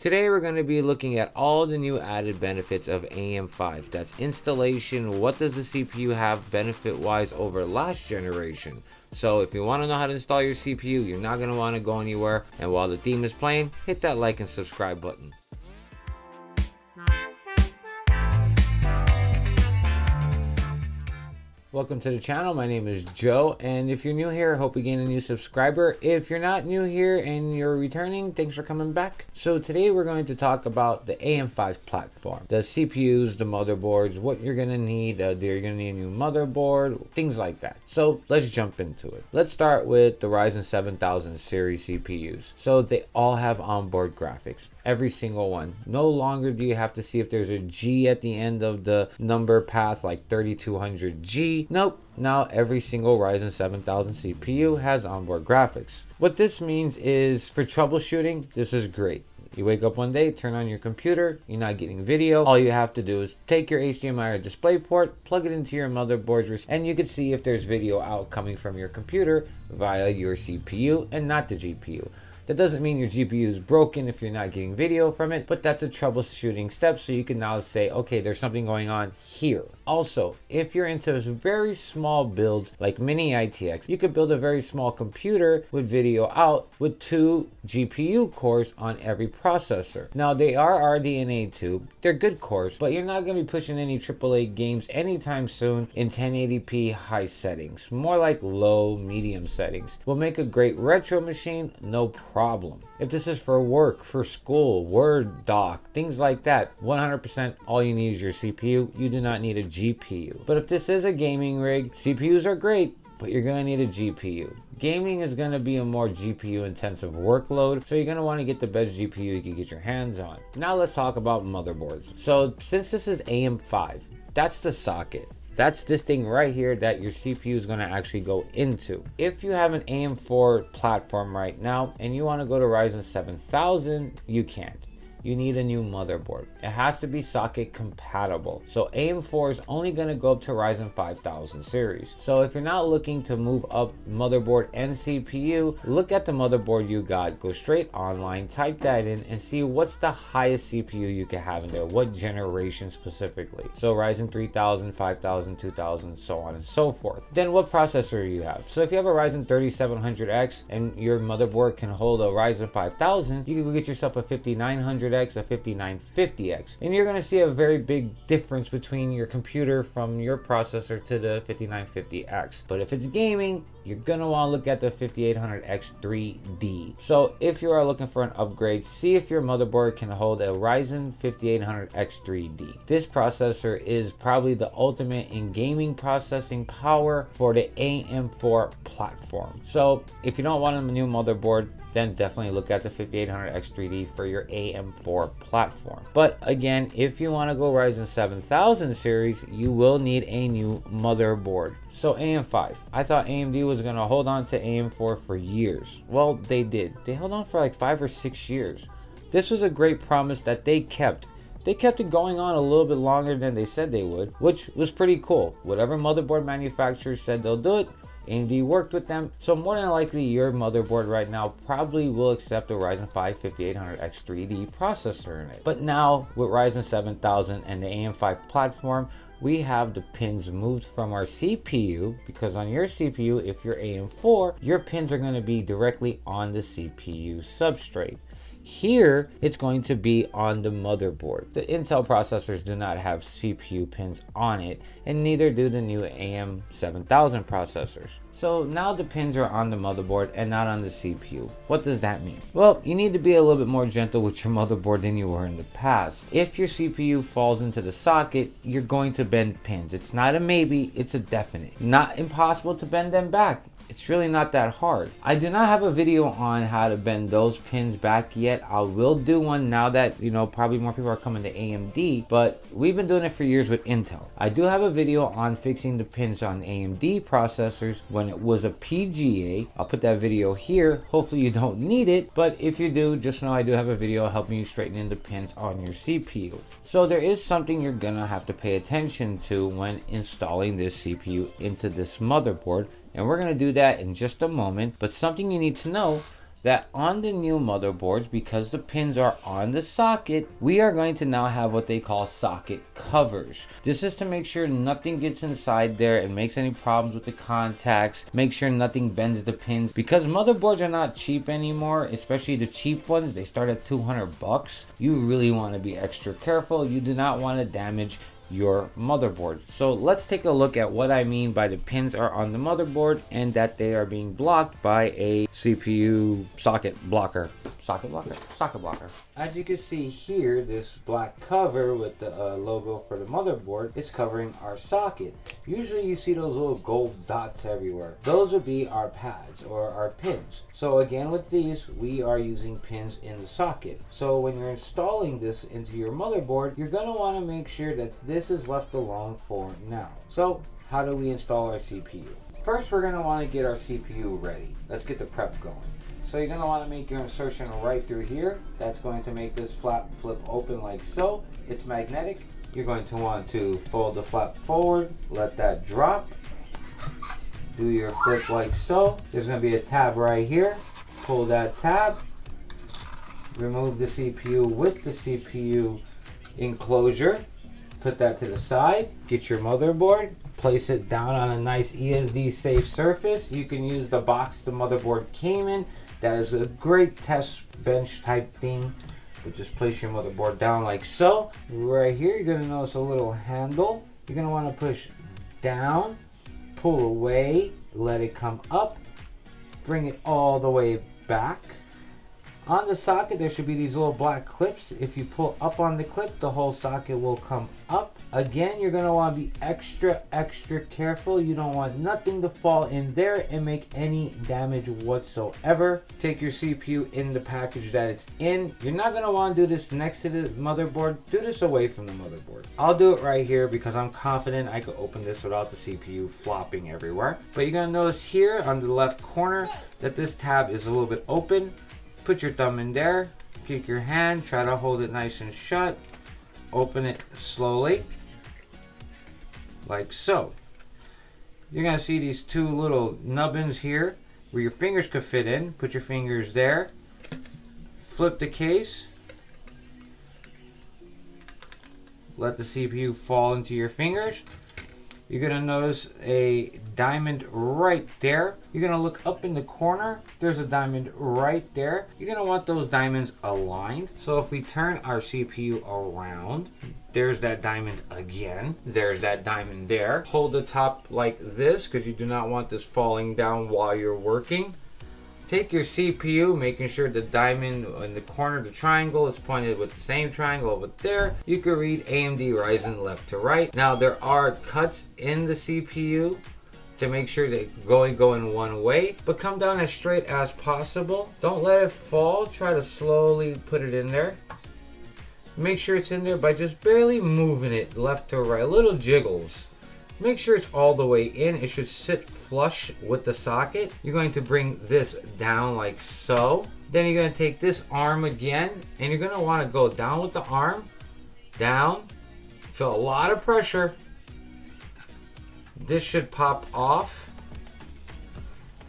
Today we're going to be looking at all the new added benefits of AM5. That's installation, what does the CPU have benefit wise over last generation. So if you want to know how to install your CPU, you're not going to want to go anywhere, and while the theme is playing, hit that like and subscribe button. Welcome to the channel. My name is Joe, and if you're new here, I hope you gain a new subscriber. If you're not new here and you're returning, thanks for coming back. So today we're going to talk about the AM5 platform, the CPUs, the motherboards, what you're going to need. You're going to need a new motherboard, things like that. So let's jump into it. Let's start with the Ryzen 7000 series CPUs. So they all have onboard graphics. Every single one. No longer do you have to see if there's a G at the end of the number path like 3200G. Nope. Now every single Ryzen 7000 CPU has onboard graphics. What this means is for troubleshooting, this is great. You wake up one day, turn on your computer, you're not getting video. All you have to do is take your HDMI or DisplayPort, plug it into your motherboard, and you can see if there's video out coming from your computer via your CPU and not the GPU. That doesn't mean your GPU is broken if you're not getting video from it, but that's a troubleshooting step, so you can now say, okay, there's something going on here. Also, if you're into very small builds like mini ITX, you could build a very small computer with video out with 2 GPU cores on every processor. Now, they are RDNA 2. They're good cores, but you're not going to be pushing any AAA games anytime soon in 1080p high settings. More like low, medium settings. Will make a great retro machine, no problem. If this is for work, for school, Word doc, things like that, 100% all you need is your CPU. You do not need a GPU. But if this is a gaming rig, CPUs are great, but you're going to need a GPU. Gaming is going to be a more GPU intensive workload, so you're going to want to get the best GPU you can get your hands on. Now let's talk about motherboards. So since this is AM5, that's the socket. That's this thing right here that your CPU is going to actually go into. If you have an AM4 platform right now and you want to go to Ryzen 7000, you can't. You need a new motherboard. It has to be socket compatible. So AM4 is only going to go up to Ryzen 5000 series. So if you're not looking to move up motherboard and CPU, look at the motherboard you got. Go straight online, type that in, and see what's the highest CPU you can have in there. What generation specifically. So Ryzen 3000, 5000, 2000, so on and so forth. Then what processor you have. So if you have a Ryzen 3700X and your motherboard can hold a Ryzen 5000, you can go get yourself a 5900X, a 5950X, and you're going to see a very big difference between your computer from your processor to the 5950X. But if it's gaming, you're going to want to look at the 5800X 3D. So if you are looking for an upgrade, see if your motherboard can hold a Ryzen 5800X 3D. This processor is probably the ultimate in gaming processing power for the AM4 platform. So if you don't want a new motherboard, then definitely look at the 5800X 3D for your AM4 platform. But again, if you want to go Ryzen 7000 series, you will need a new motherboard. So AM5, I thought AMD was going to hold on to AM4 for years. Well, they did. They held on for like 5 or 6 years. This was a great promise that they kept. They kept it going on a little bit longer than they said they would, which was pretty cool. Whatever motherboard manufacturer said they'll do it, AMD worked with them, so more than likely your motherboard right now probably will accept a Ryzen 5 5800X 3D processor in it. But now with Ryzen 7000 and the AM5 platform, we have the pins moved from our CPU, because on your CPU, if you're AM4, your pins are going to be directly on the CPU substrate. Here, it's going to be on the motherboard. The Intel processors do not have CPU pins on it, and neither do the new AM7000 processors. So now the pins are on the motherboard and not on the CPU. What does that mean? Well, you need to be a little bit more gentle with your motherboard than you were in the past. If your CPU falls into the socket, you're going to bend pins. It's not a maybe, it's a definite. Not impossible to bend them back. It's really not that hard. I do not have a video on how to bend those pins back yet. I will do one now that, probably more people are coming to AMD, but we've been doing it for years with Intel. I do have a video on fixing the pins on AMD processors when it was a PGA. I'll put that video here. Hopefully you don't need it, but if you do, just know I do have a video helping you straighten in the pins on your CPU. So there is something you're gonna have to pay attention to when installing this CPU into this motherboard, and we're gonna do that in just a moment. But something you need to know, that on the new motherboards, because the pins are on the socket, we are going to now have what they call socket covers. This is to make sure nothing gets inside there and makes any problems with the contacts, make sure nothing bends the pins, because motherboards are not cheap anymore, especially the cheap ones. They start at 200 bucks. You really want to be extra careful. You do not want to damage your motherboard. So let's take a look at what I mean by the pins are on the motherboard and that they are being blocked by a CPU socket blocker. Socket blocker. As you can see here, this black cover with the logo for the motherboard is covering our socket. Usually you see those little gold dots everywhere. Those would be our pads or our pins. So again, with these, we are using pins in the socket. So when you're installing this into your motherboard, you're going to want to make sure that this is left alone for now. So how do we install our CPU? First, we're going to want to get our CPU ready. Let's get the prep going. So you're going to want to make your insertion right through here. That's going to make this flap flip open like so. It's magnetic. You're going to want to fold the flap forward, let that drop. Do your flip like so. There's going to be a tab right here. Pull that tab. Remove the CPU with the CPU enclosure. Put that to the side. Get your motherboard. Place it down on a nice E.S.D safe surface. You can use the box the motherboard came in. That is a great test bench type thing. But just place your motherboard down like so. Right here, you're going to notice a little handle. You're going to want to push down, pull away, let it come up, bring it all the way back. On the socket, there should be these little black clips. If you pull up on the clip, the whole socket will come up. Again, you're going to want to be extra careful. You don't want nothing to fall in there and make any damage whatsoever. Take your CPU in the package that it's in. You're not going to want to do this next to the motherboard. Do this away from the motherboard. I'll do it right here because I'm confident I could open this without the CPU flopping everywhere. But you're going to notice here on the left corner that this tab is a little bit open. Put your thumb in there, kick your hand, try to hold it nice and shut. Open it slowly, like so. You're going to see these two little nubbins here where your fingers could fit in. Put your fingers there. Flip the case. Let the CPU fall into your fingers. You're going to notice a diamond right there. You're going to look up in the corner. There's a diamond right there. You're going to want those diamonds aligned. So if we turn our CPU around, there's that diamond again. There's that diamond there. Hold the top like this because you do not want this falling down while you're working. Take your CPU, making sure the diamond in the corner of the triangle is pointed with the same triangle over there. You can read AMD Ryzen left to right. Now there are cuts in the CPU to make sure they go in one way, but come down as straight as possible. Don't let it fall. Try to slowly put it in there. Make sure it's in there by just barely moving it left to right, little jiggles. Make sure it's all the way in. It should sit flush with the socket. You're going to bring this down like so. Then you're going to take this arm again, and you're going to want to go down with the arm. Down. Feel a lot of pressure. This should pop off.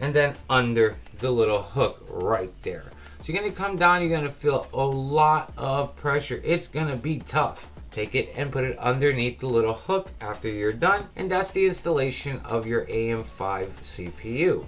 And then under the little hook right there. So you're going to come down. You're going to feel a lot of pressure. It's going to be tough. Take it and put it underneath the little hook after you're done. And that's the installation of your AM5 CPU.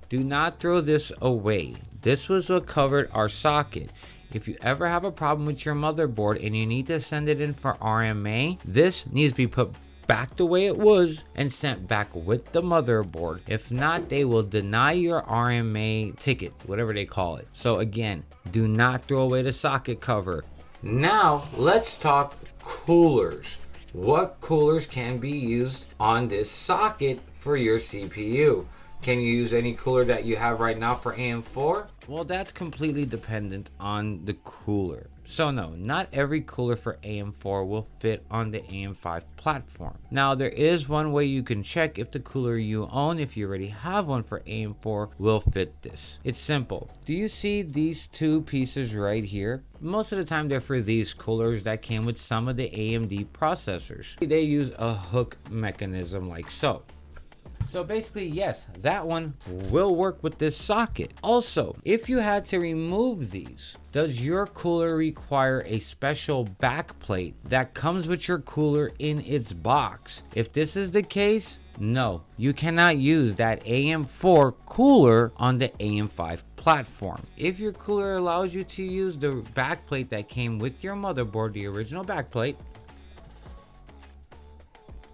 Do not throw this away. This was what covered our socket. If you ever have a problem with your motherboard and you need to send it in for RMA, this needs to be put back the way it was and sent back with the motherboard. If not, they will deny your RMA ticket, whatever they call it. So again, do not throw away the socket cover. Now, let's talk coolers. What coolers can be used on this socket for your CPU? Can you use any cooler that you have right now for AM4? Well, that's completely dependent on the cooler. So no, not every cooler for AM4 will fit on the AM5 platform. Now, there is one way you can check if the cooler you own, if you already have one for AM4, will fit this. It's simple. Do you see these two pieces right here? Most of the time they're for these coolers that came with some of the AMD processors. They use a hook mechanism like so. So basically, yes, that one will work with this socket. Also, if you had to remove these, does your cooler require a special backplate that comes with your cooler in its box? If this is the case, no, you cannot use that AM4 cooler on the AM5 platform. If your cooler allows you to use the backplate that came with your motherboard, the original backplate,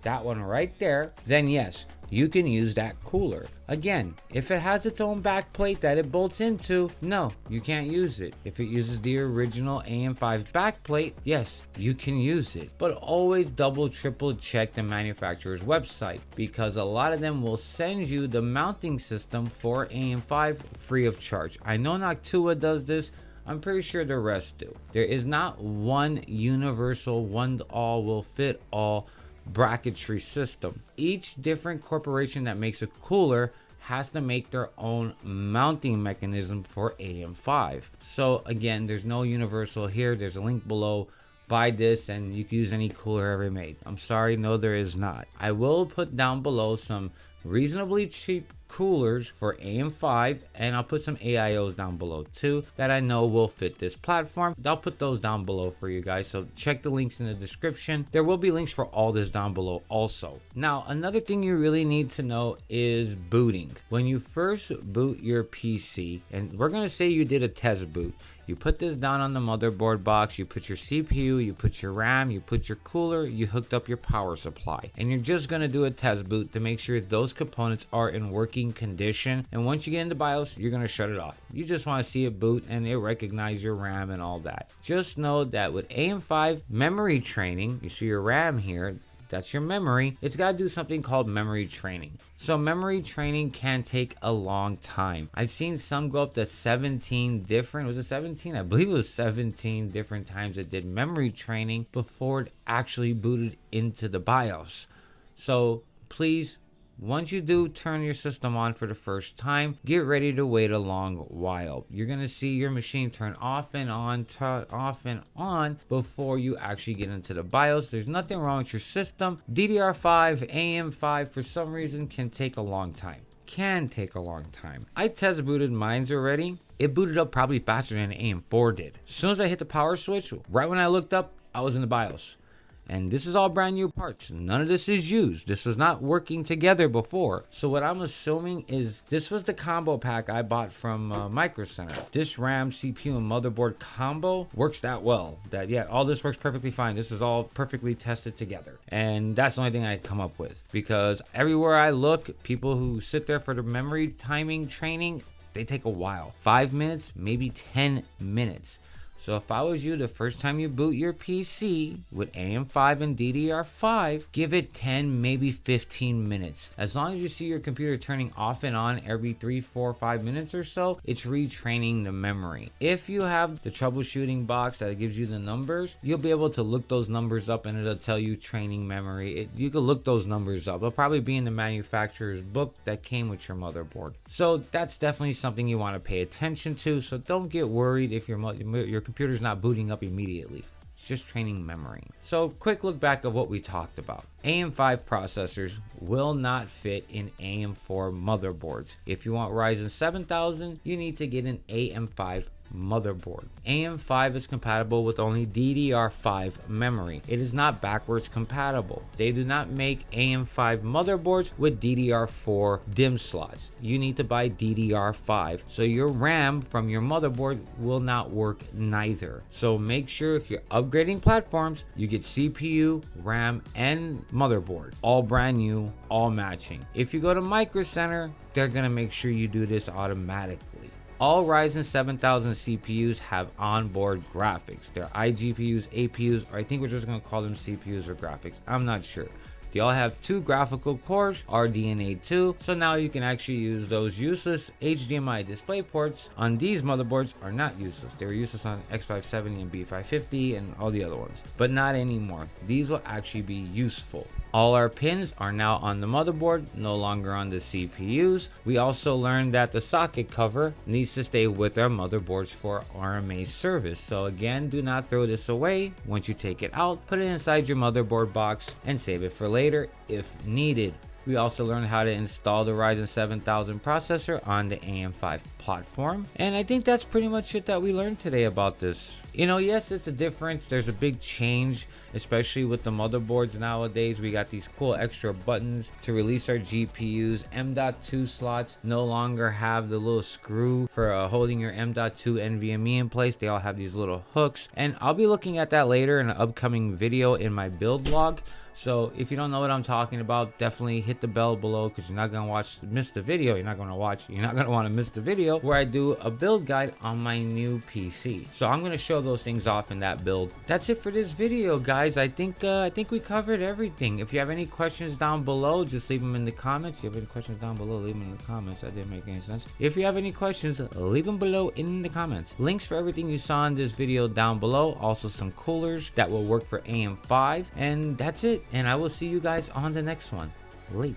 that one right there, then yes, you can use that cooler. Again, if it has its own backplate that it bolts into, no, you can't use it. If it uses the original AM5 backplate, yes, you can use it. But always double, triple check the manufacturer's website, because a lot of them will send you the mounting system for AM5 free of charge. I know Noctua does this. I'm pretty sure the rest do. There is not one universal, one all will fit all bracketry system. Each different corporation that makes a cooler has to make their own mounting mechanism for AM5. So again, there's no universal here. There's a link below. Buy this and you can use any cooler ever made. I'm sorry, no, there is not. I will put down below some reasonably cheap coolers for AM5, and I'll put some AIOs down below too that I know will fit this platform. I'll put those down below for you guys, so check the links in the description. There will be links for all this down below also. Now, another thing you really need to know is booting. When you first boot your PC, and we're gonna say you did a test boot, you put this down on the motherboard box, you put your CPU, you put your RAM, you put your cooler, you hooked up your power supply, and you're just gonna do a test boot to make sure those components are in working condition. And once you get into BIOS, you're gonna shut it off. You just wanna see it boot and it recognize your RAM and all that. Just know that with AM5 memory training, you see your RAM here, that's your memory. It's got to do something called memory training. So memory training can take a long time. I've seen some go up to 17 different, was it 17? I believe it was 17 different times it did memory training before it actually booted into the BIOS. So please, once you do turn your system on for the first time, get ready to wait a long while. You're going to see your machine turn off and on before you actually get into the BIOS. There's nothing wrong with your system. DDR5, AM5 for some reason can take a long time. I test booted mines already. It booted up probably faster than AM4 did. As soon as I hit the power switch, right when I looked up, I was in the BIOS. And this is all brand new parts. None of this is used. This was not working together before. So what I'm assuming is this was the combo pack I bought from Micro Center. This RAM, CPU, and motherboard combo works that well. That, yeah, all this works perfectly fine. This is all perfectly tested together. And that's the only thing I come up with. Because everywhere I look, people who sit there for the memory timing training, they take a while. 5 minutes, maybe 10 minutes. So if I was you, the first time you boot your PC with AM5 and DDR5, give it 10, maybe 15 minutes. As long as you see your computer turning off and on every 3, 4, 5 minutes or so, it's retraining the memory. If you have the troubleshooting box that gives you the numbers, you'll be able to look those numbers up and it'll tell you training memory. You can look those numbers up. It'll probably be in the manufacturer's book that came with your motherboard. So that's definitely something you want to pay attention to. So don't get worried if your computer's not booting up immediately. It's just training memory. So quick look back of what we talked about. AM5 processors will not fit in AM4 motherboards. If you want Ryzen 7000, you need to get an AM5 motherboard. AM5 is compatible with only DDR5 memory. It is not backwards compatible. They do not make AM5 motherboards with DDR4 DIMM slots. You need to buy DDR5, so your RAM from your motherboard will not work neither. So make sure if you're upgrading platforms, you get CPU, RAM, and motherboard. All brand new, all matching. If you go to Micro Center, they're gonna make sure you do this automatically. All Ryzen 7000 CPUs have onboard graphics. They're iGPUs, APUs, or I think we're just going to call them CPUs or graphics. I'm not sure. They all have 2 graphical cores, RDNA 2, so now you can actually use those useless HDMI display ports on these motherboards are not useless. They were useless on X570 and B550 and all the other ones, but not anymore. These will actually be useful. All our pins are now on the motherboard, no longer on the CPUs. We also learned that the socket cover needs to stay with our motherboards for RMA service. So again, do not throw this away. Once you take it out, put it inside your motherboard box and save it for later if needed. We also learned how to install the Ryzen 7000 processor on the AM5 platform. And I think that's pretty much it that we learned today about this. Yes, it's a difference. There's a big change, especially with the motherboards nowadays. We got these cool extra buttons to release our GPUs. M.2 slots no longer have the little screw for holding your M.2 NVMe in place. They all have these little hooks, and I'll be looking at that later in an upcoming video in my build log. So if you don't know what I'm talking about, definitely hit the bell below, because you're not going to miss the video. You're not going to want to miss the video where I do a build guide on my new PC. So I'm going to show those things off in that build. That's it for this video, guys. I think we covered everything. If you have any questions down below, just leave them in the comments. If you have any questions down below, leave them in the comments. That didn't make any sense. If you have any questions, leave them below in the comments. Links for everything you saw in this video down below. Also some coolers that will work for AM5. And that's it. And I will see you guys on the next one. Late.